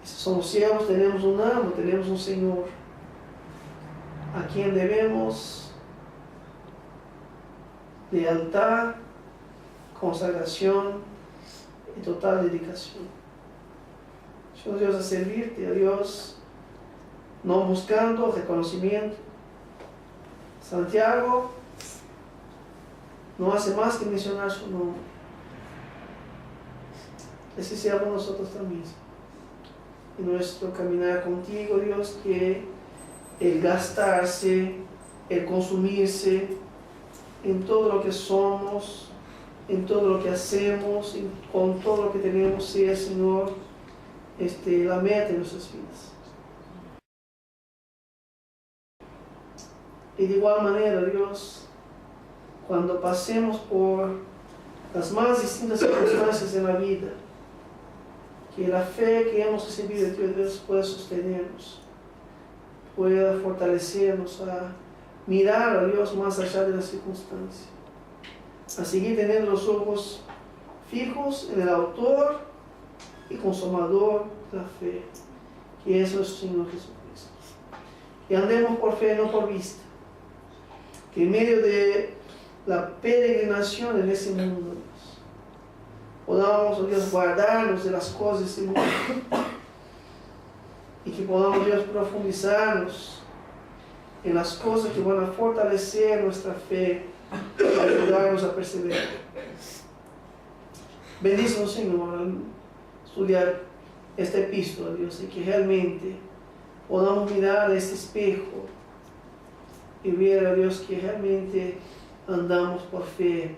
Si somos ciegos, tenemos un amo, tenemos un Señor a quien debemos lealtad, consagración y total dedicación. Ayúdanos, Dios, a servirte, a Dios, no buscando reconocimiento. Santiago no hace más que mencionar su nombre. Así seamos nosotros también. En nuestro caminar contigo, Dios, que el gastarse, el consumirse en todo lo que somos, en todo lo que hacemos, con todo lo que tenemos, sea, Señor, la meta de nuestras vidas. Y de igual manera, Dios, cuando pasemos por las más distintas circunstancias en la vida, que la fe que hemos recibido de ti, Dios, pueda sostenernos, pueda fortalecernos a mirar a Dios más allá de las circunstancias, a seguir teniendo los ojos fijos en el autor y consumador de la fe, que es nuestro Señor Jesucristo. Que andemos por fe, no por vista. Que en medio de la peregrinación en ese mundo, Dios, podamos, oh Dios, guardarnos de las cosas de ese mundo. Y que podamos, Dios, profundizarnos en las cosas que van a fortalecer nuestra fe y ayudarnos a perseverar. Bendícenos, Señor, al estudiar esta epístola, Dios, y que realmente podamos mirar a este espejo y ver a Dios que realmente andamos por fe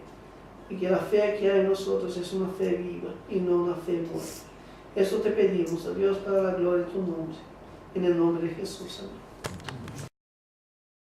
y que la fe que hay en nosotros es una fe viva y no una fe muerta. Eso te pedimos, a Dios, para la gloria de tu nombre, en el nombre de Jesús. Amén.